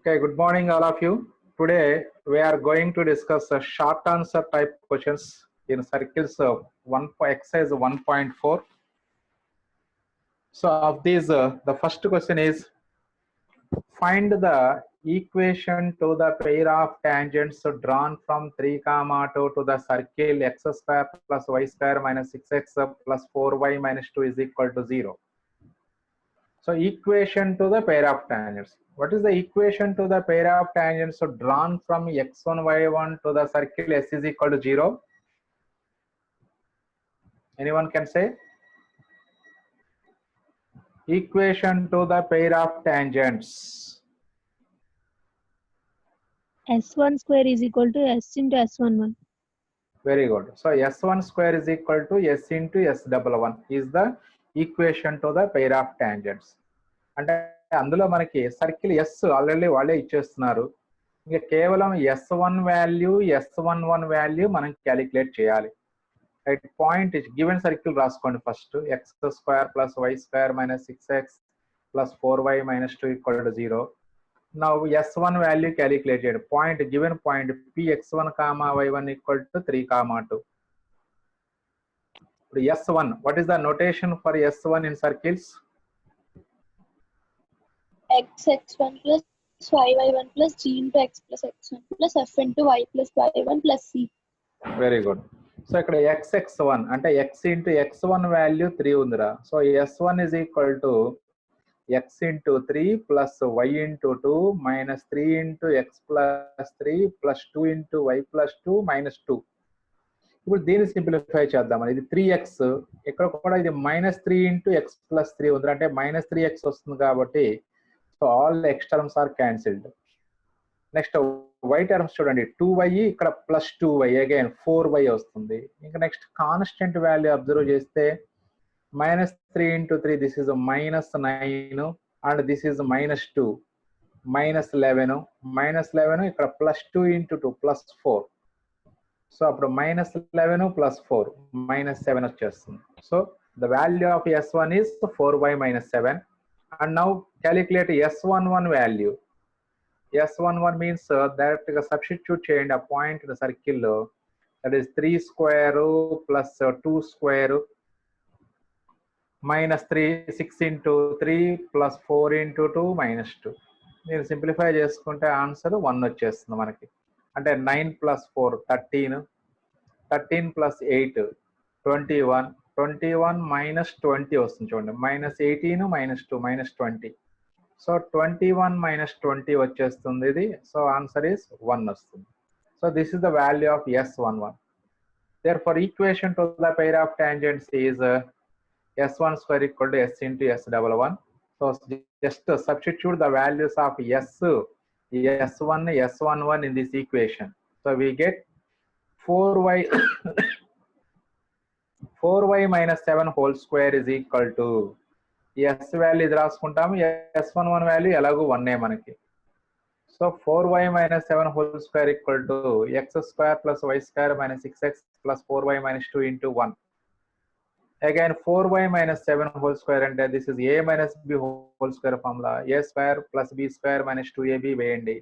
Okay, good morning, all of you. Today we are going to discuss a short answer type questions in circles of exercise 1.4. So, of these, the first question is find the equation to the pair of tangents drawn from 3, 2 to the circle x square plus y square minus 6x plus 4y minus 2 is equal to 0. So equation to the pair of tangents. What is the equation to the pair of tangents drawn from x1, y1 to the circle s is equal to 0? Anyone can say? Equation to the pair of tangents. S1 square is equal to S into S11. Very good. So s1 square is equal to s into s11 is the equation to the pair of tangents. అంటే అందులో మనకి circle yes already వాళ్ళే ఇచ్చేస్తున్నారు. ఇంకా కేవలం s1 value s11 value మనం calculate చేయాలి. Right, point is given circle రాసుకోండి first x square plus y square minus 6x plus 4y minus 2 equal to 0. Now s1 value calculate చేయండి. Point given point px1 comma y1 equal to 3 comma 2. S1, what is the notation for s1 in circles? x1 plus y1 plus g into x plus x1 plus f into y plus y1 plus c. Very good. So ఇక్కడ xx1 అంటే x into x1 value 3 ఉందిరా. So s1 is equal to x into 3 plus y into 2 minus 3 into x plus 3 plus 2 into y plus 2 minus 2. ఇప్పుడు దీన్ని simplify చేద్దాం. ఇది 3x, ఇక్కడ కూడా ఇది -3 into x plus 3 ఉంది, అంటే -3x వస్తుంది కాబట్టి so all x terms are cancelled. Next y terms చూడండి, 2y ఇక్కడ ప్లస్ 2y అగైన్ 4y వస్తుంది. ఇంకా నెక్స్ట్ కాన్స్టెంట్ వాల్యూ అబ్జర్వ్ చేస్తే -3 into 3 this is -9 and this is -2 -11 ఇక్కడ +2 into 2 +4. సో అప్పుడు -11 + 4 -7 వచ్చేస్తుంది. So the value of s1 is 4y - 7. And now calculate s11 value. s11 means that substitute చేయండి ఆ point circle లో, that is 3 square plus 2 square -3 6 into 3 plus 4 into 2 minus 2. మీరు simplify చేసుకుంటే answer 1 వచ్చేస్తుంది మనకి. అంటే 9 plus 4 13, 13 plus 8 21, 21 minus 20 వస్తుంది చూడండి, -18 -2 -20. సో 21 minus 20 వచ్చేస్తుంది ఇది. సో ఆన్సర్ ఈస్ 1 వస్తుంది. So this is the value of s11. therefore equation to the pair of tangents is s1 square equal to s into s11. So just substitute the values of s1 s11 in this equation. So we get 4y 4y minus 7 whole square is equal to s value ఇది రాసుకుంటాము, s11 value ఎలాగో 1 మనకి. So 4y minus 7 whole square equal to x square plus y square minus 6x plus 4y minus 2 into 1. Again 4y minus 7 whole square అంటే this is a minus b whole square formula. a square plus b square minus 2ab వేయండి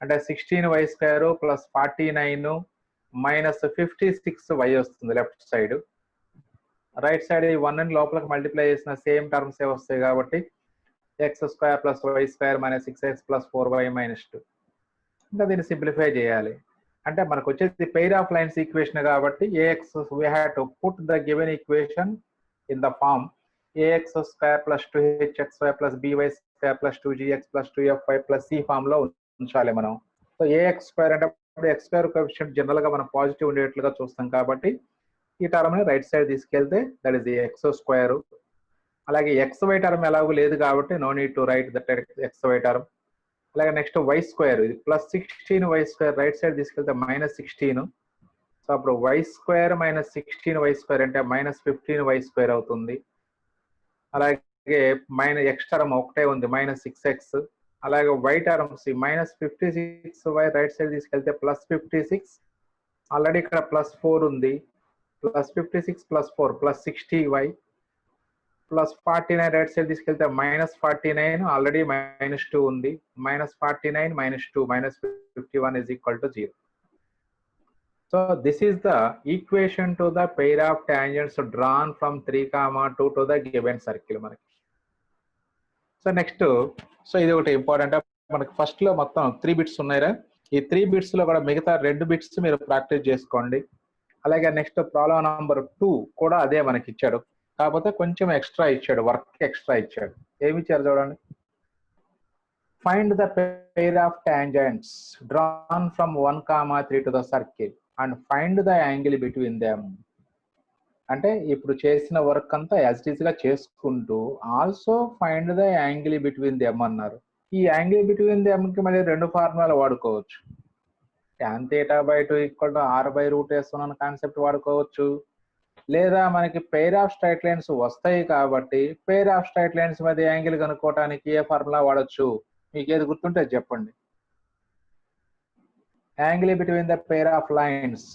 అంటే 16y square plus 49 minus 56y వస్తుంది left side. Right side ఈ 1 లోపలికి multiply చేసిన same terms ఏ వస్తాయి కాబట్టి x square plus y square minus 6x plus 4y minus 2. ఇంకా దీన్ని సింప్లిఫై చేయాలి. అంటే మనకు వచ్చేది పెయిర్ ఆఫ్ లైన్స్ ఈక్వేషన్ కాబట్టి ax we have to put the given equation in the form ax square plus 2hxy plus by square plus 2gx plus 2fy plus c form లో ఉంచాలి మనం. సో ax స్క్వేర్ అంటే x square coefficient general గా మనం positive ఉండేట్లుగా చూస్తాం కాబట్టి ఈ టర్మ్ ని రైట్ సైడ్ తీసుకెళ్తే దట్ ఈస్ x స్క్వేర్. అలాగే xy టర్మ్ ఎలాగో లేదు కాబట్టి no need to write that xy term. అలాగే నెక్స్ట్ y స్క్వేర్, ఇది +16y స్క్వేర్ రైట్ సైడ్ తీసుకెళ్తే -16. సో అప్పుడు y స్క్వేర్ -16y స్క్వేర్ అంటే -15y స్క్వేర్ అవుతుంది. అలాగే x టర్మ్ ఒకటే ఉంది -6x. అలాగే y terms -56y right side తీసుకెళ్తే +56, ఆల్రెడీ ఇక్కడ +4 ఉంది, +56 + 4 +60y ప్లస్ 49 రైట్ సైడ్ తీసుకెళ్తే -49 ఆల్రెడీ -2 ఉంది. -49 -2 -51 is equal to 0. So this is the equation to the pair of tangents drawn from 3, 2 to the given circle మనకి. So next, so ఇది ఒకటి important. మనకి first లో మొత్తం 3 బిట్స్ ఉన్నాయిరా. ఈ 3 బిట్స్ లో కూడా మిగతా 2 బిట్స్ మీరు ప్రాక్టీస్ చేసుకోండి. అలాగే నెక్స్ట్ ప్రాబ్లం నంబర్ 2 కూడా అదే మనకి ఇచ్చాడు, కాకపోతే కొంచెం ఎక్స్ట్రా ఇచ్చాడు, వర్క్ ఎక్స్ట్రా ఇచ్చాడు. ఏమి ఇచ్చారు చూడండి. Find the pair of tangents drawn from 1, 3 to the circle and find the angle between them. అంటే ఇప్పుడు చేసిన వర్క్ అంతా యాజ్ ఇట్ ఈస్ గా చేసుకుంటూ also find the angle between them అన్నారు. ఈ యాంగిల్ బిట్వీన్ దెమ్ కి మళ్ళీ 2 ఫార్ములాలు వాడుకోవచ్చు. tan θ/2 = r/√s1 అన్న కాన్సెప్ట్ వాడుకోవచ్చు. లేదా మనకి పెయిర్ ఆఫ్ స్ట్రైట్ లైన్స్ వస్తాయి కాబట్టి పెయిర్ ఆఫ్ స్ట్రైట్ లైన్స్ మధ్య యాంగిల్ కనుక్కోవడానికి ఏ ఫార్ములా వాడచ్చు? మీకు ఏది గుర్తుంటే చెప్పండి. Angle between the pair of lines.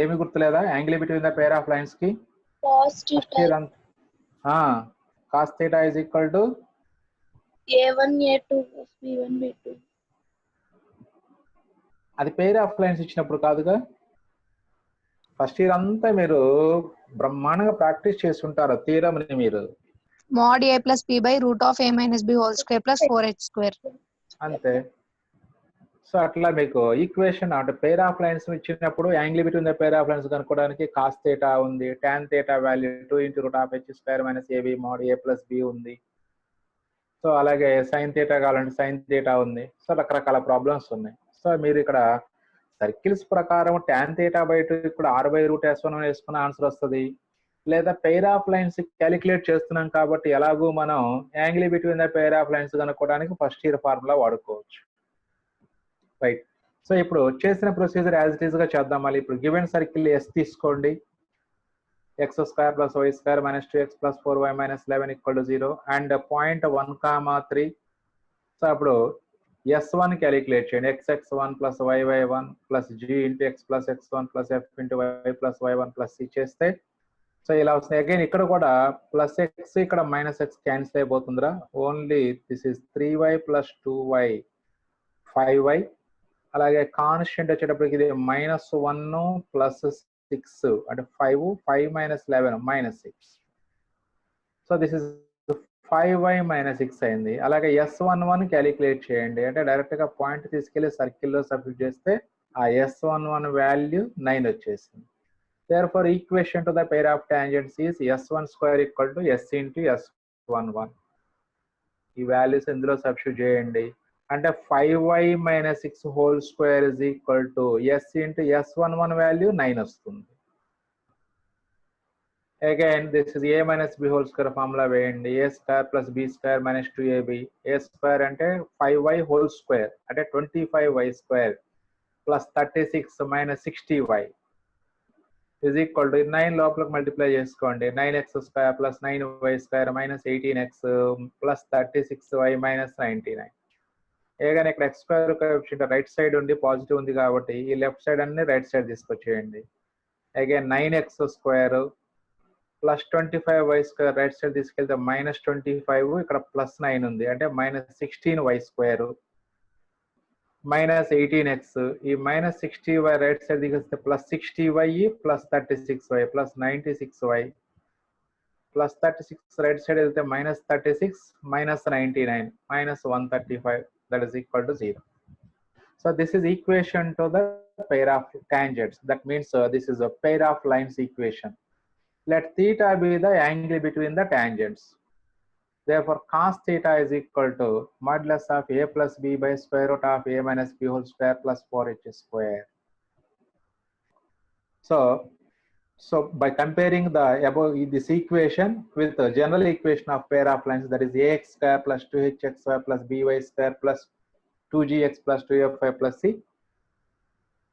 ఏమి గుర్తులేదా? Angle between the pair of lines కి cos θ cos θ = a1 a2 b1 b2. అది పెయిర్ ఆఫ్ లైన్స్ ఇచ్చినప్పుడు కాదుగా. ఫస్ట్ ఇయర్ అంతా మీరు బ్రహ్మాండంగా ప్రాక్టీస్ చేస్తుంటారు థీరమ్ ని మీరు. mod a plus b by root of a minus b whole square plus 4h square. అంతే. సో అట్లా మీకు ఈక్వేషన్ అంటే పెయిర్ ఆఫ్ లైన్స్ ఇచ్చినప్పుడు angle between the pair of lines కనుక్కోవడానికి cos θ ఉంది, tan θ value 2 × root of h² - ab mod a plus b ఉంది. So అలాగే sin θ కావాలంటే sin θ ఉంది. సో రకరకాల ప్రాబ్లమ్స్ ఉన్నాయి. సో మీరు ఇక్కడ సర్కిల్స్ ప్రకారం tan θ/2 ఇక్కడ r/√s1 వేసుకున్న ఆన్సర్ వస్తుంది. లేదా పెయిర్ ఆఫ్ లైన్స్ క్యాలిక్యులేట్ చేస్తున్నాం కాబట్టి ఎలాగూ మనం angle between the pair of lines కనుక్కోవడానికి ఫస్ట్ ఇయర్ ఫార్ములా వాడుకోవచ్చు. రైట్. సో ఇప్పుడు చేసిన ప్రొసీజర్ యాజ్ ఇట్ ఈస్ గా చేద్దాం. మళ్ళీ ఇప్పుడు గివెన్ సర్కిల్ S తీసుకోండి. x² + y² - 2x + 4y - 11 = 0 and point 1, 3. So అప్పుడు S1 క్యాలిక్యులేట్ చేయండి. xx1 + yy1 + g × x + x1 + f × y + y1 + c చేస్తే సో ఇలా వస్తుంది. అగైన్ ఇక్కడ కూడా +x ఇక్కడ -x క్యాన్సిల్ అయిపోతుందిరా. Only this is 3y + 2y 5y. అలాగే కాన్స్టెంట్ వచ్చేటప్పటికి ఇది -1 + 6 అంటే 5 - 11 -6. సో దిస్ ఇస్ 5y - 6 అయింది. అలాగే S11 క్యాలిక్యులేట్ చేయండి. అంటే డైరెక్ట్ గా పాయింట్ తీసుకెళ్లి సర్కిల్లో సబ్స్టిట్యూట్ చేస్తే ఆ S11 వాల్యూ 9 వచ్చేసింది. Therefore equation to the pair of tangents is S12 = S × S11. ఈ వాల్యూస్ ఇందులో సబ్స్టిట్యూట్ చేయండి. అంటే 5y - 6 whole square is equal to S × S11 value 9 వస్తుంది. Again this is a - b whole square formula వేయండి. a² + b² - 2ab. a² అంటే 5y whole square అంటే 25y² + 36 - 60y is equal to 9 లోపలికి multiply చేసుకోండి. 9x² + 9y² - 18x + 36y - 99. ఏగానే ఇక్కడ x² coefficient right side ఉండి positive ఉంది కాబట్టి ఈ లెఫ్ట్ సైడ్ అన్ని రైట్ సైడ్ తీసుకొచ్చేయండి. Again 9x² + 25y² right side తీసుకెళ్తే -25 ఇక్కడ +9 ఉంది అంటే -16y² -18x. ఈ -60y రైట్ సైడ్ తీసుకెళ్తే +60y + 36y + 96y + 36 right side వెళ్తే -36 - 99 -135. That is equal to 0. So this is equation to the pair of tangents. That means this is a pair of lines equation. Let theta be the angle between the tangents. Therefore cos theta is equal to modulus of a plus b by square root of a minus b whole square plus 4h square. So by comparing the above this equation with the general equation of pair of lines, that is ax square plus 2hxy plus by square plus 2gx plus 2fy plus c,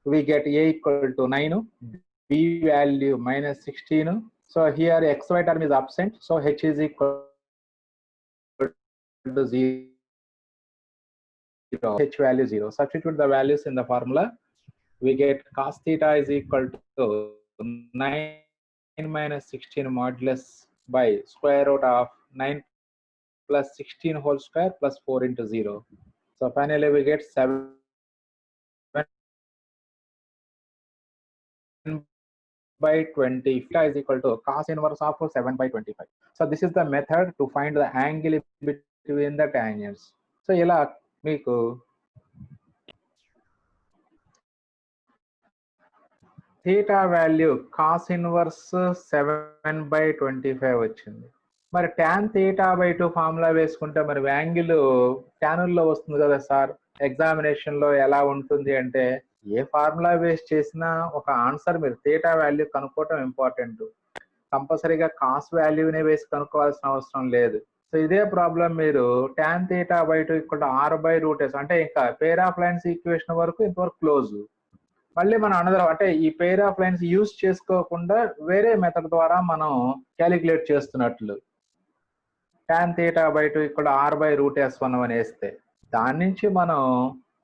we get a equal to 9, b value -16. So here xy term is absent, so h is equal to 0, h value 0. Substitute the values in the formula. We get cos theta is equal to 9 minus 16 modulus by square root of 9 plus 16 whole square plus 4 into 0. So finally we get 7 by 20 theta is equal to cos inverse of 7 by 25. So this is the method to find the angle between the tangents. So ఇలా మీకు theta value cos inverse 7 by 25 వచ్చింది. మరి tan theta by 2 formula వేసుకుంటే మరి angle ట్యానుల్లో వస్తుంది కదా sir, examination లో ఎలా ఉంటుంది అంటే ఏ ఫార్ములా వేస్ట్ చేసినా ఒక ఆన్సర్ మీరు theta వాల్యూ కనుక్కోవటం ఇంపార్టెంట్. కంపల్సరీగా కాస్ వాల్యూనే వేసి కనుక్కోవాల్సిన అవసరం లేదు. సో ఇదే ప్రాబ్లం మీరు tan theta by 2 r by root s అంటే ఇంకా పేర్ ఆఫ్ లైన్స్ ఈక్వేషన్ వరకు ఇంతవరకు క్లోజ్. మళ్ళీ మనం అనదరం అంటే ఈ పేర్ ఆఫ్ లైన్స్ యూజ్ చేసుకోకుండా వేరే మెథడ్ ద్వారా మనం క్యాలిక్యులేట్ చేస్తున్నట్లు tan theta by 2 r by root s1 అని వేస్తే దాని నుంచి మనం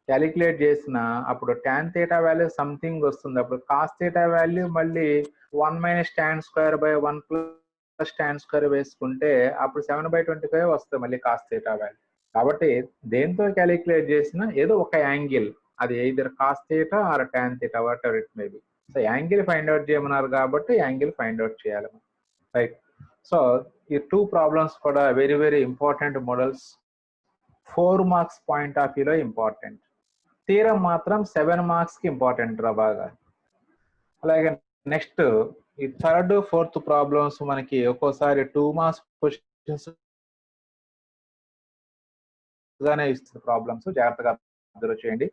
క్యాలిక్యులేట్ చేసిన అప్పుడు tan theta వాల్యూ సంథింగ్ వస్తుంది. అప్పుడు cos theta వాల్యూ మళ్ళీ 1 minus tan square by 1 plus tan square వేసుకుంటే అప్పుడు 7 by 25 వస్తుంది మళ్ళీ cos theta వాల్యూ. కాబట్టి దేంతో క్యాలిక్యులేట్ చేసినా ఏదో ఒక యాంగిల్, అది either cos theta or tan theta whatever it may be. So angle find out చేయమన్నారు కాబట్టి యాంగిల్ ఫైండ్ అవుట్ చేయాలి, రైట్. సో ఈ 2 ప్రాబ్లమ్స్ కూడా very very important models, 4 marks point of వ్యూలో ఇంపార్టెంట్. థీరం మాత్రం 7 మార్క్స్ కి important రా బాగా. అలాగే నెక్స్ట్ ఈ 3rd 4th ప్రాబ్లమ్స్ మనకి ఒక్కోసారి 2 మార్క్స్ క్వశ్చన్స్ గానే ఇస్తుంది ప్రాబ్లమ్స్, జాగ్రత్తగా అబ్జర్వ్ చేయండి.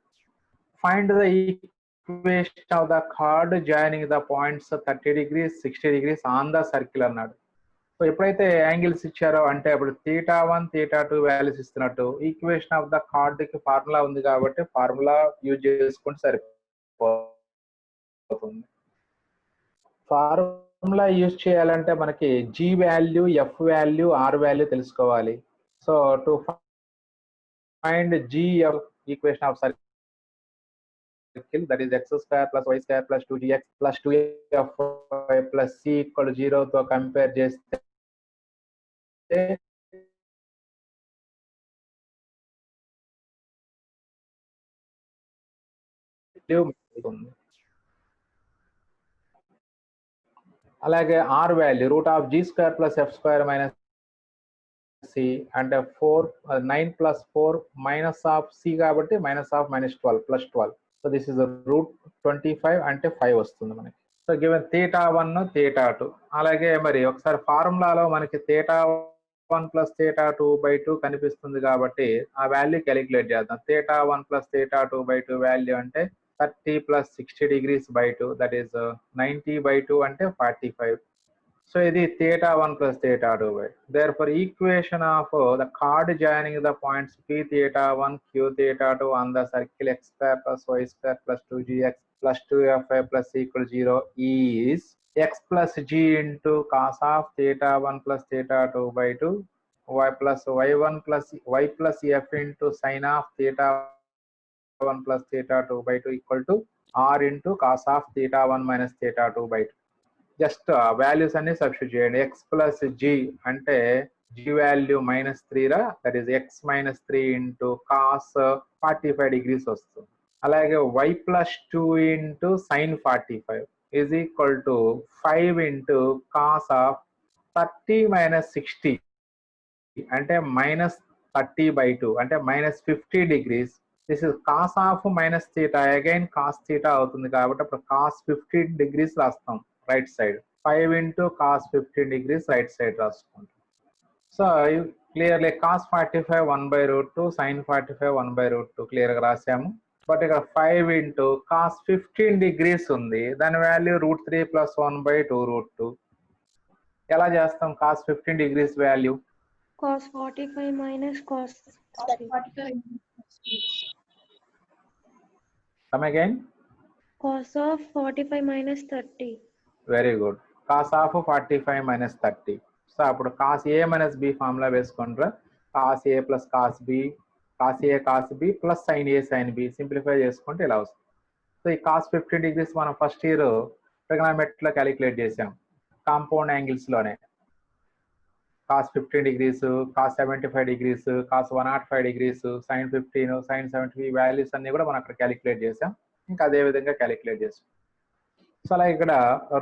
Find the equation of the chord joining the points 30 degrees 60 degrees on the circle అన్నాడు. సో ఎప్పుడైతే యాంగిల్స్ ఇచ్చారో అంటే అప్పుడు θ1 θ2 వాల్యూస్ ఇస్తున్నట్టు ఈక్వేషన్ ఆఫ్ ద కార్డ్ కి ఫార్ములా ఉంది కాబట్టి ఫార్ములా యూజ్ చేసుకుంటే సరిపోతుంది. ఫార్ములా యూజ్ చేయాలంటే మనకి G value, F value, R value తెలుసుకోవాలి. So to find G equation of circle, that is x square plus y square plus 2gx plus 2fy plus c equal to 0 తో compare చేస్తే అలాగే R value root of G square plus F square minus C అంటే 9 plus 4 minus of C కాబట్టి minus of -12 plus 12. So this is root 25 అంటే 5 వస్తుంది మనకి. So given θ1 θ2. అలాగే మరి ఒకసారి ఫార్ములాలో మనకి θ1 plus θ2 by 2 కనిపిస్తుంది కాబట్టి ఆ వాల్యూ క్యాలిక్యులేట్ చేద్దాం. θ1 plus θ2 by 2 వాల్యూ అంటే 30 plus 60 degrees by 2, that is 90 by 2 అంటే 45. So ఇది θ1 plus θ2 by 2. Therefore equation of the chord joining the points p θ1 q θ2 on the circle x square plus y square plus 2gx plus 2fy plus c equal to 0 is x plus g into cos of θ1 plus θ2 by 2 y plus y1 plus y plus f into sin of θ1 plus θ2 by 2 equal to r into cos of θ1 minus θ2 by 2. Just values అన్ని substitute చేయండి. X plus z అంటే z value -3 రా, that is x -3 into cos 45 degrees వస్తుంది. అలాగే y plus 2 into sine 45 is equal to 5 into cos of 30 - 60 అంటే -30 by 2 అంటే -50 degrees. This is cos of -θ again cos θ అవుతుంది కాబట్టి అప్పుడు కాస్ 15 degrees రాస్తాం right side, 5 into cos 15 degrees right side రాసుకుంటాం. So clearly cos 45 1/√2, sine 45 1/√2 క్లియర్గా రాసాము. But ఇక్కడ 5 into cos 15 degrees ఉంది, దాని వాల్యూ √3 + 1/2√2. ఎలా చేస్తాం cos 15 degrees value? cos 45 minus cos 45. Come again. Cos of 45 minus 30. Very good. Cos of 45 - 30. So అప్పుడు cos A minus B formula వేసుకుంటారా, cos A plus cos B, cos A cos B plus sine A sine B simplify చేసుకుంటే ఇలా వస్తుంది. So ఈ cos 15 degrees మనం first year trigonometry లో calculate చేసాం compound angles లోనే cos 15 degrees, cos 75 degrees, cos 105 degrees, sin 15, sin 70 values అన్ని కూడా మనం అక్కడ క్యాలిక్యులేట్ చేసాం. ఇంకా అదే విధంగా క్యాలిక్యులేట్ చేసాం. సో అలా ఇక్కడ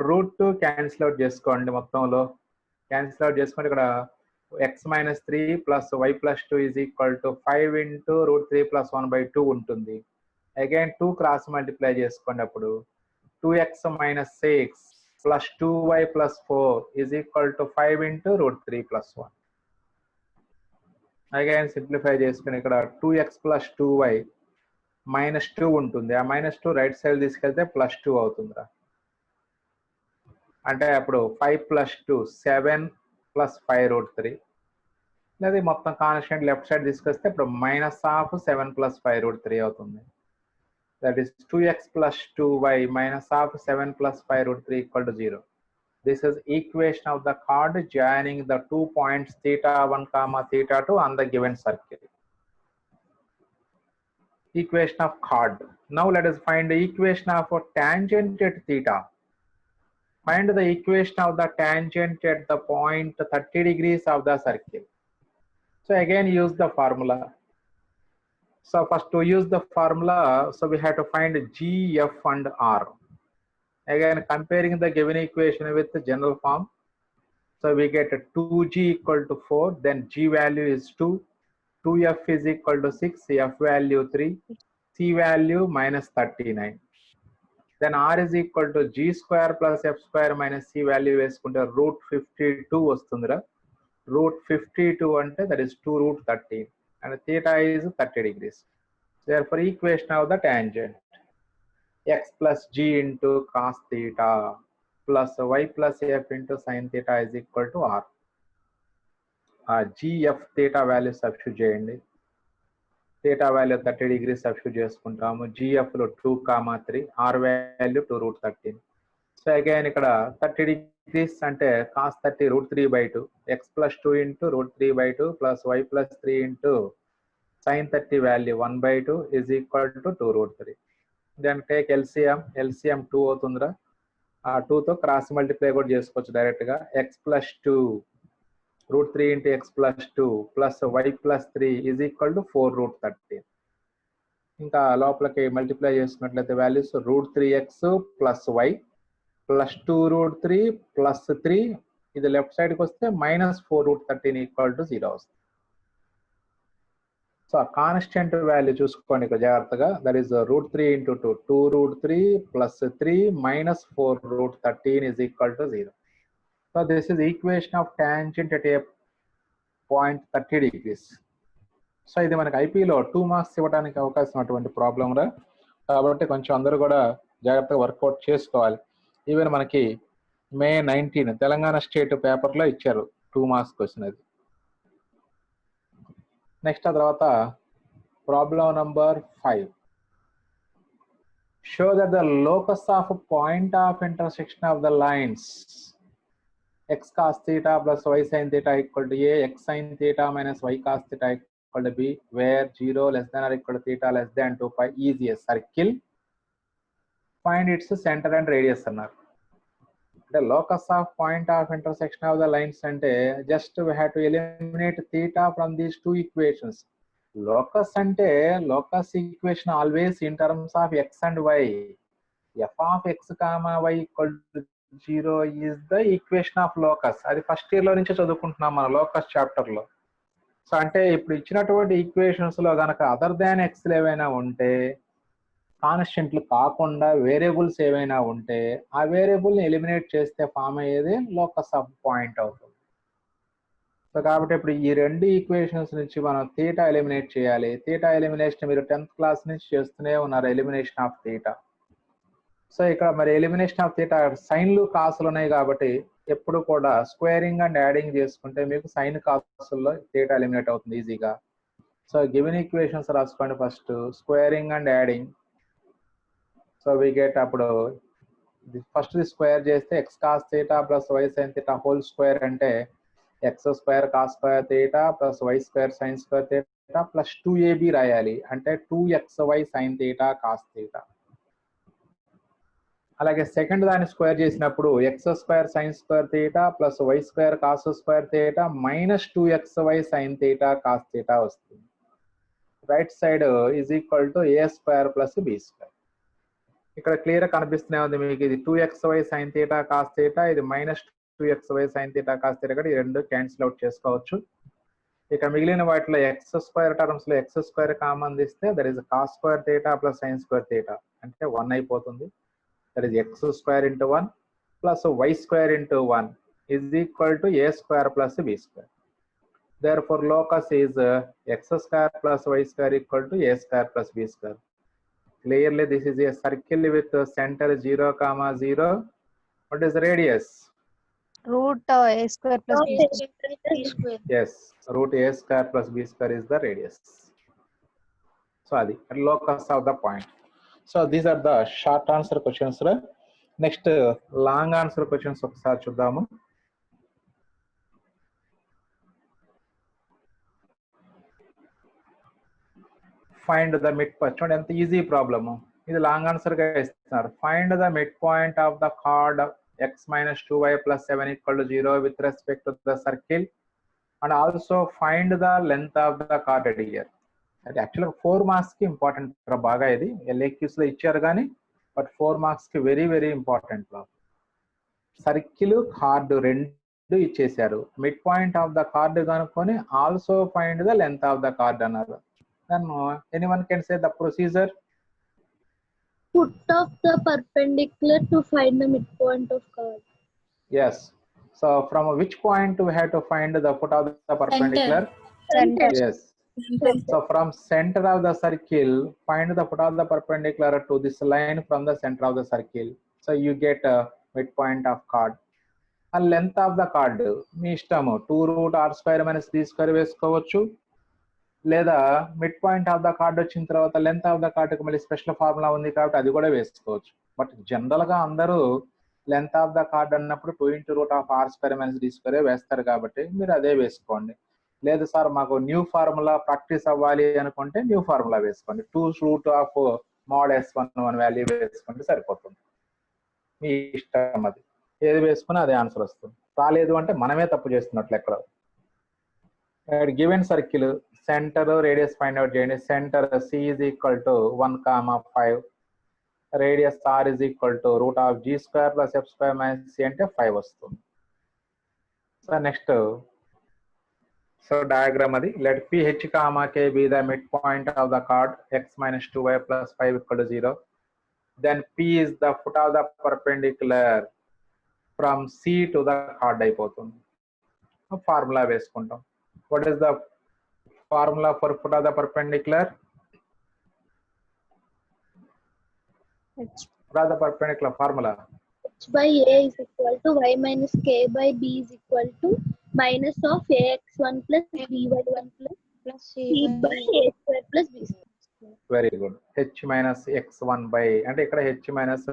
రూట్ క్యాన్సిల్ అవుట్ చేసుకోండి, మొత్తంలో క్యాన్సిల్ అవుట్ చేసుకుంటే ఇక్కడ x - 3 plus y plus 2 is equal to 5 into √3 plus 1/2 ఉంటుంది. అగైన్ 2 క్రాస్ మల్టిప్లై చేసుకోండి, అప్పుడు 2x - 6 plus 2y plus 4 is equal to 5 into √3 plus 1. Again simplify చేసుకుని ఇక్కడ 2x plus 2y minus 2 ఉంటుంది. ఆ -2 రైట్ సైడ్ తీసుకెళ్తే +2 అవుతుందిరా. అంటే అప్పుడు 5 plus 2 7 plus 5 √3. లేదా మొత్తం కాన్స్టెంట్ లెఫ్ట్ సైడ్ తీసుకొస్తే ఇప్పుడు -7 plus 5 √3 అవుతుంది. That is 2x plus 2y minus of 7 plus 5 √3 equal to 0. This is equation of the chord joining the 2 points theta 1 comma theta 2 on the given circle. Equation of chord. Now let us find the equation of a tangent at theta. Find the equation of the tangent at the point 30 degrees of the circle. So again use the formula. So first to use the formula, so we have to find G, F and R. Again comparing the given equation with the general form. So we get 2G equal to 4, then G value is 2, 2F is equal to 6, F value 3, C value -39. Then R is equal to G square plus F square minus C value వేసుకుంటే √52 వస్తుందిరా. √52 అంటే that is 2√13. And theta is 30 degrees. Therefore, equation of the tangent x plus g into cos theta plus y plus f into sin theta is equal to r. G, f theta value substitute చేయండి. theta value 30 degrees substitute చేసుకుంటాము. gf లో 2, 3, r value 2√13. So again ఇక్కడ 30 degrees అంటే cos 30 √3/2, x plus 2 into √3/2 plus y plus 3 into sin 30 value 1/2 is equal to 2√3. Then take LCM. LCM 2 అవుతుందిరా. ఆ 2 తో cross multiply కూడా చేసుకోవచ్చు డైరెక్ట్ గా. x plus 2 √3 into x plus 2 plus y plus 3 is equal to 4√13. ఇంకా లోపలికి multiply చేసుకున్నట్లయితే values √3x plus y plus 2√3 plus 3, ఇది లెఫ్ట్ సైడ్కి వస్తే -4√13 ఈక్వల్ టు 0 వస్తుంది. సో ఆ కాన్స్టెంట్ వాల్యూ చూసుకోండి ఇక్కడ జాగ్రత్తగా. That is √3 into 2, 2√3 plus 3 -4√13 is equal to 0. So this is equation of tangent at a point 30 degrees. So ఇది మనకి ఐపీలో 2 మార్క్స్ ఇవ్వడానికి అవకాశం అటువంటి ప్రాబ్లం రా. కాబట్టి కొంచెం అందరూ కూడా జాగ్రత్తగా వర్కౌట్ చేసుకోవాలి. ఈవెన్ మనకి May 19 తెలంగాణ స్టేట్ పేపర్లో ఇచ్చారు 2 మార్క్స్ క్వశ్చన్ అది. నెక్స్ట్ ఆ తర్వాత problem number 5. Show that the locus of point of intersection of the lines x cos theta plus y sin theta equal to a, x sin theta minus y cos theta equal to b, where 0 less than or equal to theta less than 2 pi is a circle. Find its center and radius అన్నారు. అంటే locus of point of intersection of the lines అంటే just we have to eliminate theta from these 2 equations. Locus అంటే locus equation always in terms of X and Y. F of X comma Y equal to 0 is the equation of locus. అది first year లో నుంచే చదువుకుంటున్నాం మన locus chapter లో. So అంటే ఇప్పుడు ఇచ్చినటువంటి ఈక్వేషన్స్ లో కనుక అదర్ దాన్ ఎక్స్ ఏవైనా ఉంటే, కాన్స్టెంట్లు కాకుండా వేరియబుల్స్ ఏవైనా ఉంటే, ఆ వేరియబుల్ని ఎలిమినేట్ చేస్తే ఫామ్ అయ్యేది లోకస్ ఆఫ్ పాయింట్ అవుతుంది. సో కాబట్టి ఇప్పుడు ఈ 2 ఈక్వేషన్స్ నుంచి మనం థీటా ఎలిమినేట్ చేయాలి. థీటా ఎలిమినేషన్ మీరు 10th క్లాస్ నుంచి చేస్తూనే ఉన్నారు, ఎలిమినేషన్ ఆఫ్ థీటా. సో ఇక్కడ మరి ఎలిమినేషన్ ఆఫ్ థీటా సైన్లు కాసులు ఉన్నాయి కాబట్టి ఎప్పుడు కూడా స్క్వేరింగ్ అండ్ యాడింగ్ చేసుకుంటే మీకు సైన్ కాసుల్లో థీటా ఎలిమినేట్ అవుతుంది ఈజీగా. సో గివెన్ ఈక్వేషన్స్ రాసుకోండి first, squaring and adding. So we get అప్పుడు ఫస్ట్ స్క్వేర్ చేస్తే x cos theta plus y sin theta whole square అంటే x square cos square theta plus y square sin square theta plus 2ab రాయాలి. అంటే 2xy sin theta cos theta. అలాగే second దాన్ని square చేసినప్పుడు X square sine square theta plus Y square cos square theta minus 2xy sine theta cos theta వస్తుంది. Right side is equal to A square plus B square. ఇక్కడ clear కనిపిస్తూనే ఉంది మీకు, ఇది 2xy sine theta cos theta, ఇది minus 2xy sine theta cos theta కూడా ఈ రెండు క్యాన్సిల్ అవుట్ చేసుకోవచ్చు. ఇక మిగిలిన వాటిలో ఎక్స్ స్క్వేర్ టర్మ్స్ లో ఎక్స్ స్క్వేర్ కామన్ తీస్తే that is cos square theta plus sign square theta అంటే 1 అయిపోతుంది. That is x square into 1 plus y square into 1 is equal to a square plus b square. Therefore, locus is x square plus y square equal to a square plus b square. Clearly, this is a circle with center 0, 0. What is the radius? Root a square plus b square. Yes, root a square plus b square is the radius. So, the locus of the point. So these are the short answer questions. Next long answer questions ఒకసారి చూద్దాము. Find the mid point. చూడండి ఎంత easy problem. ఇది long answer గా ఇస్తున్నారు. Find the mid point of the card x minus 2y plus 7 equal to 0 with respect to the circle and also find the length of the chord here. అది యాక్చువల్గా 4 marks కి important బాగా. ఇది LAQs లో ఇచ్చారు కానీ బట్ 4 మార్క్స్ కి very very important. Circle chord రెండు ఇచ్చేసారు. Mid point of the chord కనుక్కొని also find the length of the chord అన్నారు. Then anyone can say the procedure. Put off the perpendicular to find the midpoint of chord. Yes. So from which point we have to find the foot of the perpendicular? Center. Yes. So from center of the circle, find the foot of the perpendicular to this line from the center of the circle. So you get a midpoint of chord. And length of the chord, మీ ఇష్టము 2 root r square minus d square వేసుకోవచ్చు. లేదా mid point of the card వచ్చిన తర్వాత length of the కార్డ్కి మళ్ళీ special formula ఉంది కాబట్టి అది కూడా వేసుకోవచ్చు. బట్ జనరల్ గా అందరూ లెంత్ ఆఫ్ ద కార్డ్ అన్నప్పుడు 2 into root of r square minus d square వేస్తారు కాబట్టి మీరు అదే వేసుకోండి. లేదు సార్ మాకు న్యూ ఫార్ములా ప్రాక్టీస్ అవ్వాలి అనుకుంటే న్యూ ఫార్ములా వేసుకోండి. 2 root of mod s11 value వేసుకుంటే సరిపోతుంది. మీ ఇష్టం, అది ఏది వేసుకున్నా అదే ఆన్సర్ వస్తుంది. రాలేదు అంటే మనమే తప్పు చేస్తున్నట్లు. ఎక్కడ given circle centre radius find out చేయండి. Centre c is equal to 1, 5. Radius r is equal to root of g square plus f square minus c అంటే 5 వస్తుంది. సో నెక్స్ట్ డయాగ్రామ్ అది. Let ph, k be the midpoint of the chord x minus 2y plus 5 equal to 0. Then p is the foot of the perpendicular from c to the chord అయిపోతుంది. Formula వేసుకుంటాం. What is the formula for foot of the perpendicular? Foot of the perpendicular formula. H by a is equal to y minus k by b is equal to minus of ax1 plus by1 plus c by a square plus b square. Very good. h minus x1 by అంటే ఇక్కడ h minus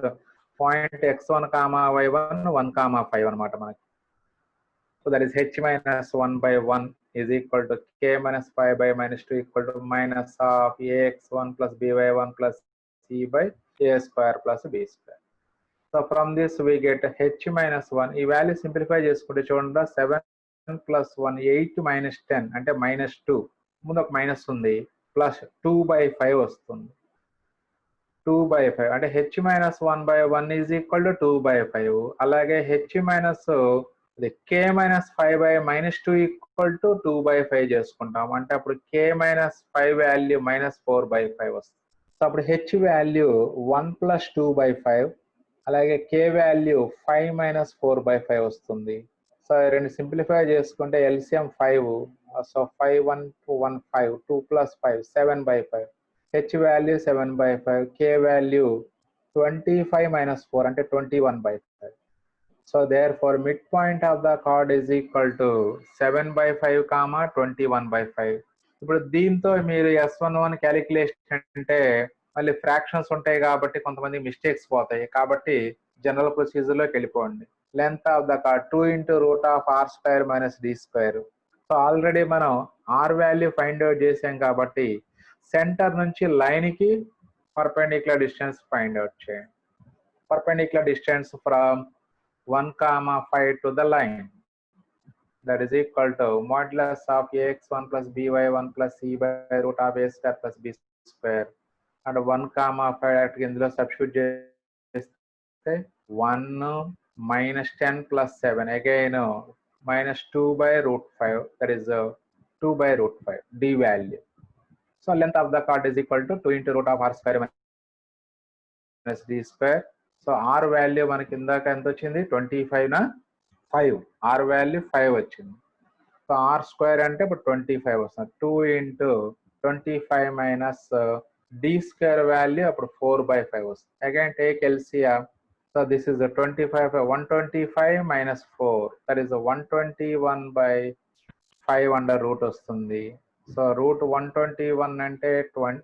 point x1 comma y1 1, 5 అన్నమాట మనకి. So that is h minus 1 by 1 is equal to k minus 5 by minus 2 equal to minus of ax1 plus by1 plus c by a square plus b square. So from this we get h minus 1. ఈ value simplify చేసుకుంటే చూడండి 7 plus 1 8 minus 10 అంటే minus 2. ముందు ఒక minus ఉంది, plus 2 by 5 వస్తుంది. 2 by 5 అంటే h minus 1 by 1 is equal to 2 by 5. అలాగే h minus k minus 5 by minus 2 equal to 2 by 5 చేసుకుంటాం. అంటే అప్పుడు k minus 5 value minus 4 by 5 వస్తుంది. సో అప్పుడు h వాల్యూ 1 plus 2 by 5, అలాగే k వాల్యూ 5 minus 4 by 5 వస్తుంది. So రెండు simplify చేసుకుంటే LCM 5. So 5 1 2 1 5 2 plus 5 7 by 5. h value 7 by 5, k value 25 minus 4 అంటే 21 by 5. So therefore midpoint of the chord is equal to 7 by 5, 21 by 5. ఇప్పుడు దీంతో మీరు S11 calculation అంటే మళ్ళీ ఫ్రాక్షన్స్ ఉంటాయి కాబట్టి కొంతమంది మిస్టేక్స్ పోతాయి. కాబట్టి జనరల్ ప్రొసీజర్ లోకి వెళ్ళిపోండి. Length of the card 2 into root of r square minus d square. So already మనం r వాల్యూ ఫైండ్ అవుట్ చేసాం కాబట్టి సెంటర్ నుంచి లైన్ కి పర్పెండిక్యులర్ డిస్టెన్స్ ఫైండ్ అవుట్ చేయండి. perpendicular distance from 1, 5 to the line. That is equal to modulus of ax1 plus by1 plus c by root of a square plus b square. And 1, 5 ఇందులో substitute చేస్తే 1 minus 10 plus 7 again minus 2 by root 5, that is 2 by root 5 d value. So length of the chord is equal to 2 into root of r square minus d square. So r value మనకి ఇందాక ఎంత వచ్చింది 25 నా 5, r value 5 వచ్చింది. So r square అంటే ఇప్పుడు 25 వస్తుంది. 2 into 25 minus d square value అప్పుడు 4 by 5 వస్తుంది. Again take LCM. So this is a 25, 125 minus 4, that is a 121 by 5 under root వస్తుంది. So root 121 అంటే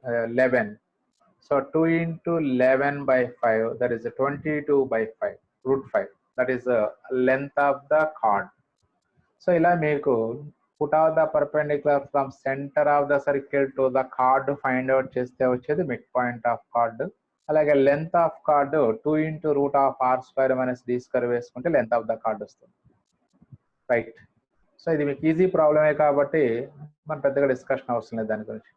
11. So 2 into 11 by 5, that is a 22 by 5, root 5. That is the length of the chord. So ఇలా మీకు put out the perpendicular from center of the circle to the chord find out చేస్తే వచ్చేది mid point of chord. అలాగే length of card 2 into root of r square minus d square వేసుకుంటే length of the card వస్తుంది. Right. So ఇది మీకు easy ప్రాబ్లమే కాబట్టి మనం పెద్దగా డిస్కషన్ అవసరం లేదు దాని గురించి.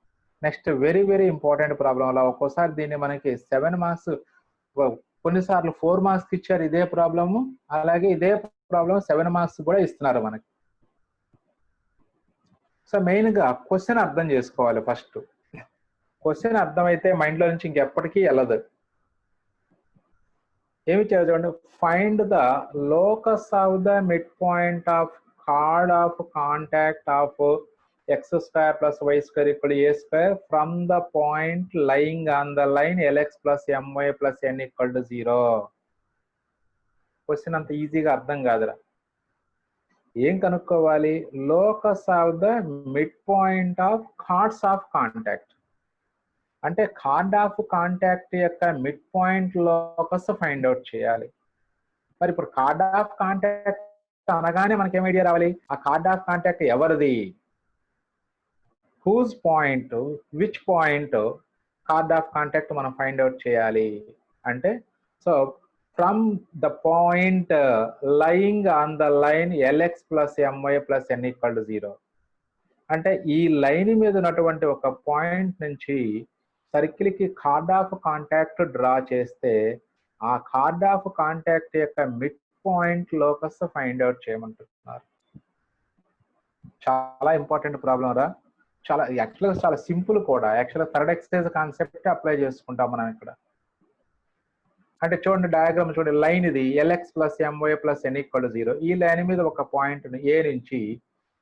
Next very very important problem. అలా ఒక్కోసారి దీన్ని మనకి 7 మార్క్స్, కొన్నిసార్లు 4 మార్క్స్ ఇచ్చారు ఇదే ప్రాబ్లము. అలాగే ఇదే ప్రాబ్లం 7 మార్క్స్ కూడా ఇస్తున్నారు మనకి. సో మెయిన్గా క్వశ్చన్ అర్థం చేసుకోవాలి. ఫస్ట్ క్వశ్చన్ అర్థమైతే మైండ్లో నుంచి ఇంకెప్పటికీ వెళ్ళదు. ఏమి చేయాలి చూడండి. Find the locus of the mid point of chord of contact of x square plus y square equal to a square from the point lying on the line lx plus my plus n equal to 0. Question అంత ఈజీగా అర్థం కాదురా. ఏం కనుక్కోవాలి? Locus of the mid point of cards of contact. అంటే card of contact యొక్క mid point locus find out చేయాలి. మరి ఇప్పుడు కార్డ్ ఆఫ్ కాంటాక్ట్ అనగానే మనకి ఏం ఐడియా రావాలి? ఆ కార్డ్ ఆఫ్ కాంటాక్ట్ ఎవరిది, whose point, which point chord of contact మనం ఫైండ్ అవుట్ చేయాలి అంటే, so from the point lying on the line l x plus m y plus n equal to 0. అంటే ఈ లైన్ మీద ఉన్నటువంటి ఒక పాయింట్ నుంచి సర్కిల్ కి కార్డ్ ఆఫ్ కాంటాక్ట్ డ్రా చేస్తే ఆ కార్డ్ ఆఫ్ కాంటాక్ట్ యొక్క mid point locus find out చేయమంటున్నారు. చాలా ఇంపార్టెంట్ ప్రాబ్లం రా. చాలా యాక్చువల్గా చాలా సింపుల్ కూడా. యాక్చువల్గా థర్డ్ ఎక్సర్సైజ్ కాన్సెప్ట్ అప్లై చేసుకుంటాం మనం ఇక్కడ. అంటే చూడండి డయాగ్రామ్ చూడండి. లైన్ ఇది l x plus m y plus n equal to 0. ఈ లైన్ మీద ఒక పాయింట్ ఏ నుంచి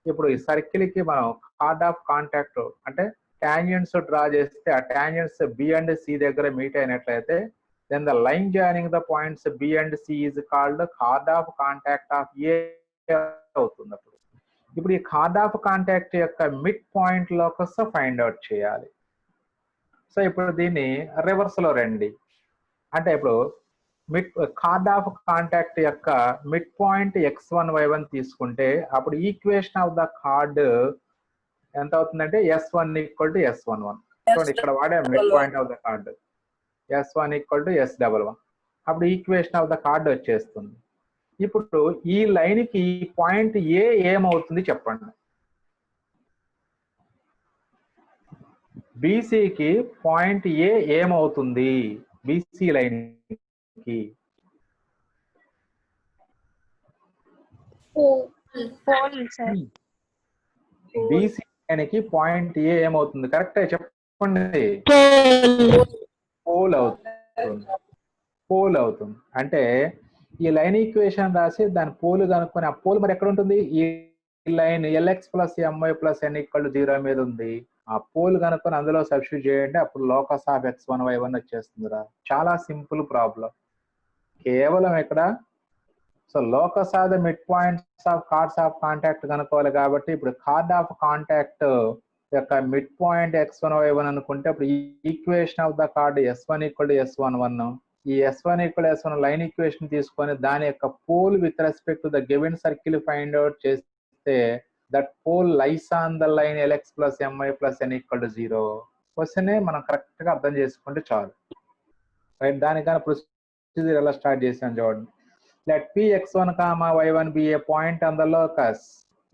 ఇప్పుడు ఈ సర్కిల్ కి మనం కార్డ్ ఆఫ్ కాంటాక్ట్ అంటే టాంజెంట్స్ డ్రా చేస్తే ఆ టాంజెంట్స్ బి అండ్ సి దగ్గర మీట్ అయినట్లయితే then the line joining the points B and C is called the chord of contact of A అవుతుంది. ఇప్పుడు ఈ కార్డ్ ఆఫ్ కాంటాక్ట్ యొక్క mid point locus find out చేయాలి. So ఇప్పుడు దీన్ని reverse లో రండి. అంటే ఇప్పుడు మిడ్ కార్డ్ ఆఫ్ కాంటాక్ట్ యొక్క మిడ్ పాయింట్ x1 y1 తీసుకుంటే అప్పుడు ఈక్వేషన్ ఆఫ్ ద కార్డ్ ఎంత అవుతుందంటే S1 ఈక్వల్ టు S11. చూడండి ఇక్కడ వాడే mid point of the card S1 equal to S11. అప్పుడు ఈక్వేషన్ ఆఫ్ ద కార్డ్ వచ్చేస్తుంది. ఇప్పుడు ఈ లైన్ కి పాయింట్ ఏ ఏమవుతుంది చెప్పండి. బీసీకి పాయింట్ ఏ ఏమవుతుంది? బీసీ లైన్ కి బీసీ లైన్ కి పాయింట్ ఏ ఏమవుతుంది? కరెక్ట్ చెప్పండి. పోల్ అవుతుంది. పోల్ అవుతుంది అంటే ఈ లైన్ ఈక్వేషన్ రాసి దాని పోల్ కనుక్కొని ఆ పోల్ మరి ఎక్కడ ఉంటుంది? ఈ line l x plus m y plus n equal to 0 మీద ఉంది. ఆ పోల్ కనుక్కొని అందులో సబ్స్టిట్యూట్ చేయండి. అప్పుడు లోకస్ ఆఫ్ x1 y1 వచ్చేస్తుందిరా. చాలా సింపుల్ ప్రాబ్లం. కేవలం ఇక్కడ so locus of the mid points of cards of contact కనుక్కోవాలి కాబట్టి ఇప్పుడు కార్డ్ ఆఫ్ కాంటాక్ట్ యొక్క మిడ్ పాయింట్ x1 y1 అనుకుంటే అప్పుడు equation of the card S1 equal to S11. ఈ S1 equal S1 line equation తీసుకొని దాని యొక్క pole with respect to the given circle find out చేస్తే that pole lies on the line LX plus MY plus N equal to 0. Question మనం correct గా అర్థం చేసుకుంటే చాలు. రైట్. దానికన్నా ప్రొసీజర్ ఎలా స్టార్ట్ చేసాం చూడండి. Let Px1, y1 be a point on the locus.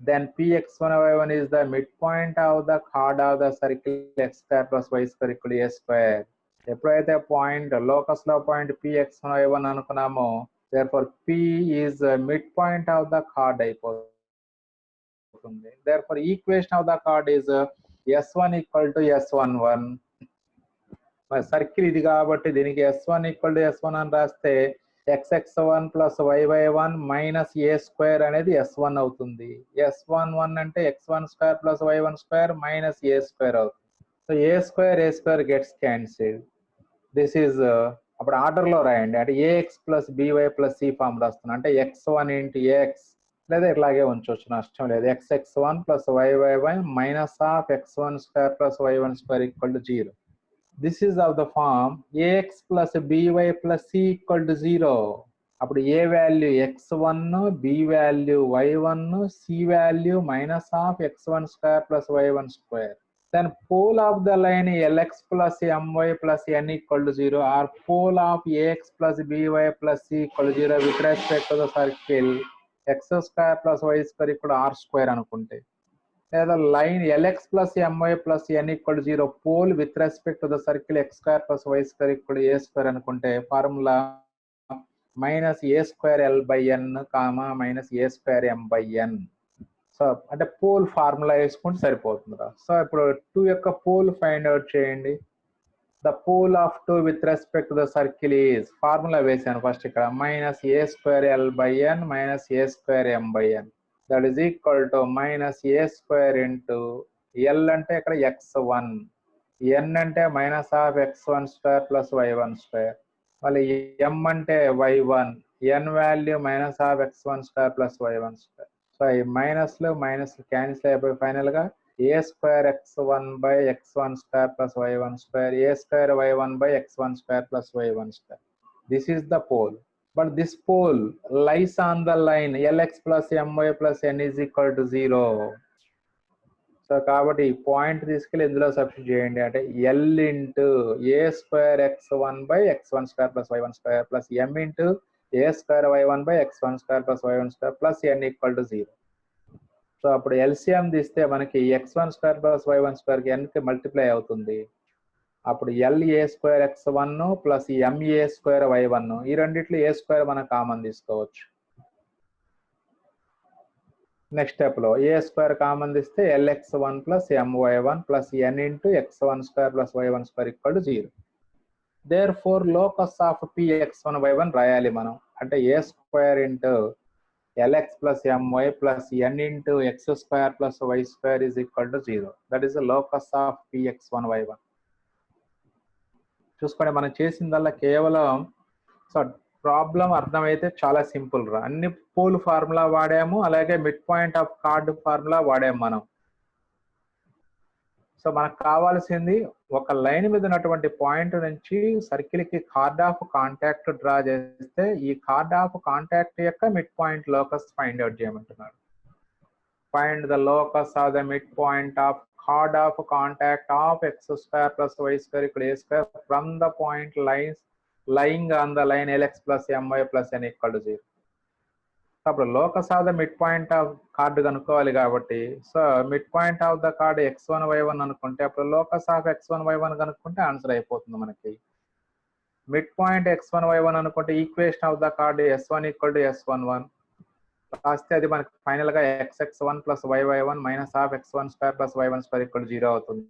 Then Px1, y1 is the midpoint of the chord of the circle x square plus y square equal to a square. ఎప్పుడైతే point locus లో point Px1, y1 అనుకున్నామో, therefore P is mid point of the card అయిపోతుంది. therefore equation of the card is S1 equal to S11. Circle ఇది కాబట్టి దీనికి S1 equal to S1 అని రాస్తే xx1 plus y1 minus a square అనేది S1 అవుతుంది. S11 అంటే x1 square plus y1 square minus a square అవుతుంది. So a square gets cancelled. This is అప్పుడు ఆర్డర్ లో రాయండి. అంటే ax plus by plus c form రాస్తున్నాను. అంటే x1 into ax లేదా ఇట్లాగే ఉంచవచ్చు, నష్టం లేదు. xx1 plus y1 minus of x1 square plus y1 square equal to 0. This is of the form ax plus by plus c equal to 0. అప్పుడు a value x1, b value y1, c value minus of x1 square plus y1 square. Then pole of the line lx plus my plus n equal to 0 or pole of ax plus by plus c equal to 0 with respect to the circle x square plus y square equal to r square అనుకుంటే, లేదా line lx plus my plus n equal to 0 pole with respect to the circle x square plus y square equal to a square అనుకుంటే formula minus a square l by n minus a square m by n. So అంటే pole formula వేసుకుంటే సరిపోతుందిరా. So ఇప్పుడు 2 యొక్క pole find out చేయండి. The pole of 2 with respect to the circle is, formula వేసాను first ఇక్కడ, minus a square l by n minus a square m by n. That is equal to minus a square into l అంటే ఇక్కడ x1, n అంటే minus of x1 square plus y1 square, మళ్ళీ m అంటే y1, n value minus of x1 square plus y1 square. So ఈ మైనస్లు cancel అయిపోయి final గా a square x1 by x1 square plus y1 square, a square y1 by x1 square plus y1 square. This is the pole. But this pole lies on the line lx plus my plus n is equal to 0. So కాబట్టి ఈ point తీసుకెళ్ళి ఇందులో substitute చేయండి. అంటే l into a square x1 by x1 square plus y1 square plus m into a square y1 by x1 square plus y1 square plus n equal to 0. So అప్పుడు LCM తీస్తే మనకి x1 square plus y1 square కి n కి multiply అవుతుంది. అప్పుడు LA square x1 plus MA square y1, ఈ రెండిట్లో a square మనం కామన్ తీసుకోవచ్చు. నెక్స్ట్ స్టెప్ లో a square కామన్ తీస్తే lx1 plus my1 plus n into x1 square plus y1 square equal to 0. Therefore locus of px1 y1 రాయాలి మనం. అంటే a square ఇంటూ lx plus my plus n into x square plus y square is equal to 0. That is the locus of px1 y1. చూసుకోండి, మనం చేసిందల్లా కేవలం, so problem అర్థమైతే చాలా simple రా. అన్ని పోల్ ఫార్ములా వాడాము, అలాగే mid point of card formula వాడాము మనం. సో మనకు కావాల్సింది ఒక లైన్ మీద ఉన్నటువంటి పాయింట్ నుంచి సర్కిల్ కి కార్డ్ ఆఫ్ కాంటాక్ట్ డ్రా చేస్తే ఈ కార్డ్ ఆఫ్ కాంటాక్ట్ యొక్క mid point locus find out చేయమంటున్నాడు. Find the locus of the mid point of chord of contact of X square plus Y square ఇక్కడ A square from the point lines lying on the line lx plus my plus n equal to 0. అప్పుడు locus of the mid point of chord కనుక్కోవాలి కాబట్టి, so mid point of the chord x1 y1 అనుకుంటే అప్పుడు locus of x1 y1 కనుక్కుంటే answer అయిపోతుంది మనకి. Mid point x1 y1 అనుకుంటే equation of the card s1 equal to s11 రాస్తే అది మనకి ఫైనల్ గా xx1 plus y1 minus of x1 square plus y1 square equal to 0 అవుతుంది.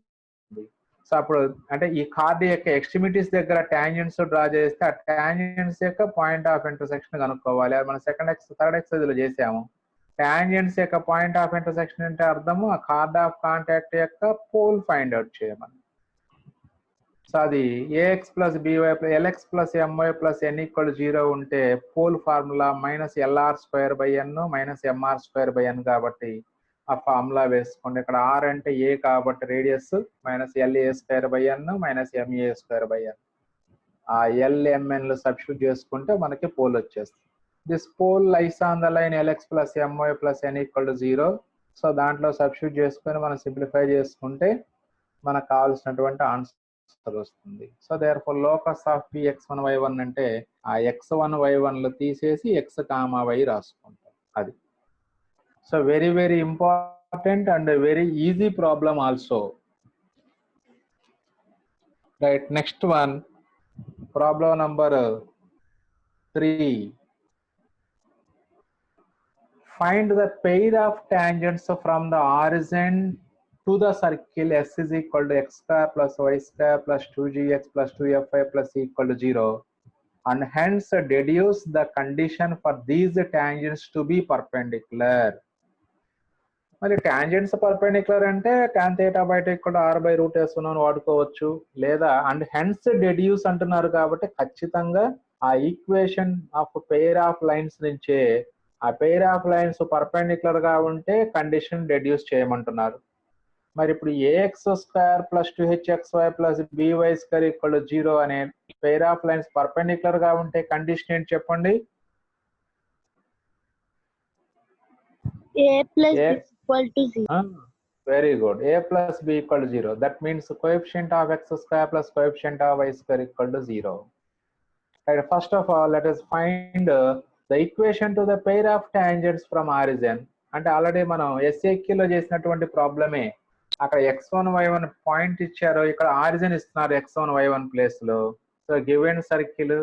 సో అప్పుడు అంటే ఈ కార్డ్ యొక్క ఎక్స్ట్రిమిటీస్ దగ్గర టాంజెంట్స్ డ్రా చేస్తే ఆ టాంజెంట్స్ యొక్క పాయింట్ ఆఫ్ ఇంటర్సెక్షన్ కనుక్కోవాలి. అది మనం థర్డ్ ఎక్సర్సైజ్ లో చేసాము. టాంజెంట్స్ యొక్క పాయింట్ ఆఫ్ ఇంటర్సెక్షన్ అంటే అర్థము ఆ కార్డ్ ఆఫ్ కాంటాక్ట్ యొక్క పోల్ ఫైండ్ అవుట్ చేయమని. సో అది ax plus by lx plus my plus n equal to 0 ఉంటే pole formula minus lr square by n minus mr square by n కాబట్టి ఆ formula వేసుకోండి. ఇక్కడ r అంటే a కాబట్టి radius minus la square by n minus ma square by n. ఆ lmn లో substitute చేసుకుంటే మనకి పోల్ వచ్చేస్తుంది. This pole lies on the line lx plus my plus n equal to 0. So దాంట్లో సబ్స్టిట్యూట్ చేసుకొని మనం సింప్లిఫై చేసుకుంటే మనకు కావాల్సినటువంటి ఆన్సర్ ఆన్సర్ వస్తుంది. So therefore locus of P x1 y1 అంటే ఆ x1 y1లు తీసేసి x, y రాసుకుంటాం. అది so very very important and very easy problem also. Right, next one, problem number 3. Find the pair of tangents from the origin to the circle S is equal to x square plus y square plus 2gx plus 2fy plus c equal to 0, and hence deduce the condition for these tangents to be perpendicular. మరి tangents perpendicular అంటే tan theta by t equal to r by root s అని వాడుకోవచ్చు, లేదా and hence deduce అంటున్నారు కాబట్టి ఖచ్చితంగా ఆ equation of pair of lines నుంచే ఆ పెయిర్ ఆఫ్ లైన్స్ పర్పెండిక్యులర్ గా ఉంటే కండిషన్ డెడ్యూస్ చేయమంటున్నారు. మరి ఇప్పుడు ax square plus 2hxy plus by square equal to 0 అనే పెయిర్ ఆఫ్ లైన్స్ పర్పెండిక్యులర్ గా ఉంటే కండిషన్ ఏంటి చెప్పండి? a plus b equal to 0. Very good. A plus b equal to 0. That means coefficient of x square plus coefficient of y square equal to 0. Right. First of all, let us find the equation to the pair of tangents from origin. అంటే already మనం SAQ లో చేసినటువంటి ప్రాబ్లమే. అక్కడ x1 y1 point ఇచ్చారు, ఇక్కడ origin ఇస్తున్నారు x1 y1 place లో. సో గివెన్ సర్కిల్,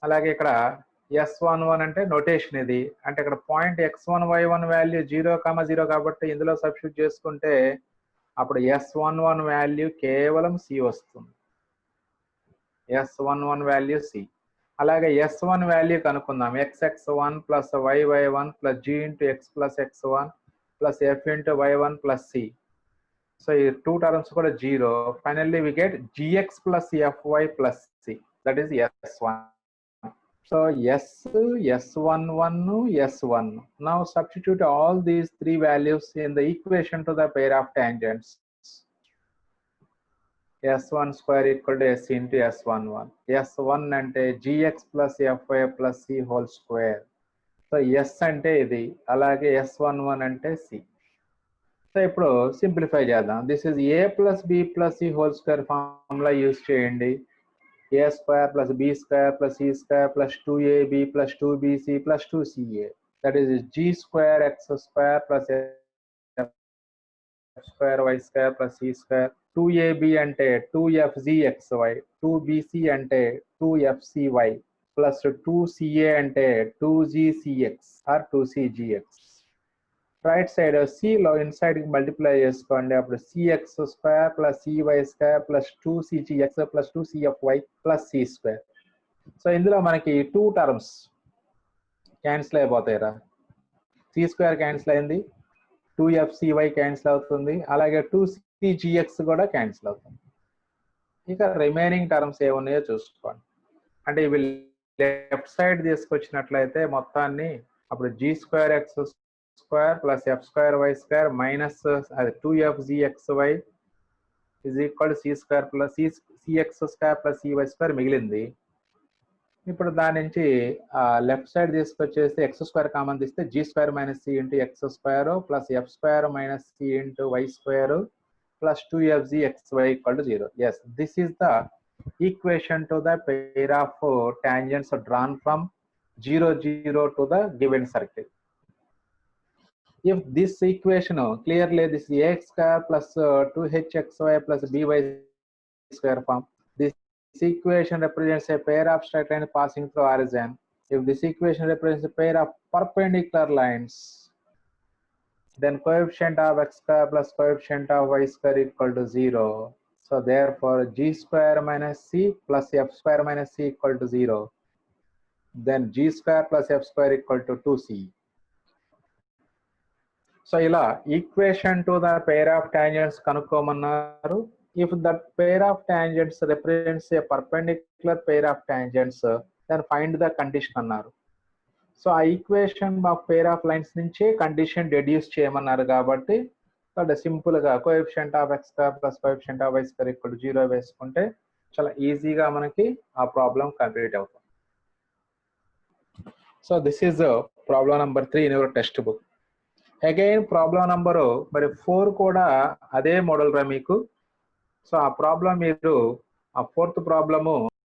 అలాగే ఇక్కడ S11 అంటే నోటేషన్ ఇది, అంటే ఇక్కడ పాయింట్ x1 y1 వాల్యూ 0, 0 కాబట్టి ఇందులో సబ్స్టిట్యూట్ చేసుకుంటే అప్పుడు S11 వాల్యూ కేవలం c వస్తుంది. S11 value c. అలాగే S1 వాల్యూ కనుక్కుందాం. xx1 plus yy1 plus g into x plus x1 plus f into y1 plus c. So ఈ టూ టర్మ్స్ కూడా 0. Finally we get gx plus fy plus c, that is S1. So S, S11, S1. Now substitute all these three values in the equation to the pair of tangents. S1 square equal to S into S11. S1 ante gx plus fy plus c whole square. So S ante idi, alage S11 ante c. So ఇప్పుడు simplify చేద్దాం. This is a plus b plus c whole square formula use చేయండి. a square plus b square plus c square plus 2ab plus 2bc plus 2ca, that is g square x square plus f square y square plus c square. 2ab అంటే 2fgxy, 2bc అంటే 2fcy plus 2ca అంటే 2gcx or 2cgx. Right side c లో inside కి multiply చేసుకోండి, అప్పుడు cx square plus cy square plus 2cgx plus 2cfy plus c square. So ఇందులో మనకి two terms cancel అయిపోతాయిరా. c స్క్వేర్ క్యాన్సిల్ అయింది, 2fcy క్యాన్సిల్ అవుతుంది, అలాగే 2cgx కూడా క్యాన్సిల్ అవుతుంది. ఇక రిమైనింగ్ టర్మ్స్ ఏమున్నాయో చూసుకోండి. అంటే ఇవి లెఫ్ట్ సైడ్ తీసుకొచ్చినట్లయితే మొత్తాన్ని అప్పుడు g square x square plus f square y square minus అది 2fgxy is equal to c square plus cx square plus cy square మిగిలింది. ఇప్పుడు దాని నుంచి లెఫ్ట్ సైడ్ తీసుకొచ్చేసి x స్క్వేర్ కామన్ తీస్తే g square minus c into x square plus f square minus c into y square plus 2fgxy equal to 0. Yes, this is the equation to the pair of tangents drawn from 0, 0 to the given circle. If this equation clearly this ax square plus 2hxy plus by square form, this equation represents a pair of straight lines passing through origin. If this equation represents a pair of perpendicular lines, then coefficient of x square plus coefficient of y square equal to 0. So therefore g square minus c plus f square minus c equal to 0. Then g square plus f square equal to 2c. So ఇలా equation to the pair of tangents కనుక్కోమన్నారు. If that pair of tangents represents a perpendicular pair of tangents, then find the condition అన్నారు. So ఆ equation of pair of lines నుంచే condition deduce చేయమన్నారు కాబట్టి simple గా coefficient of X square plus coefficient of Y square equal to 0 వేసుకుంటే చాలా ఈజీగా మనకి ఆ ప్రాబ్లం కంప్లీట్ అవుతుంది. So this is problem number 3 in your text book. Again problem number మరి 4 కూడా అదే మోడల్ రా మీకు. సో ఆ ప్రాబ్లం మీరు ఆ ఫోర్త్ ప్రాబ్లము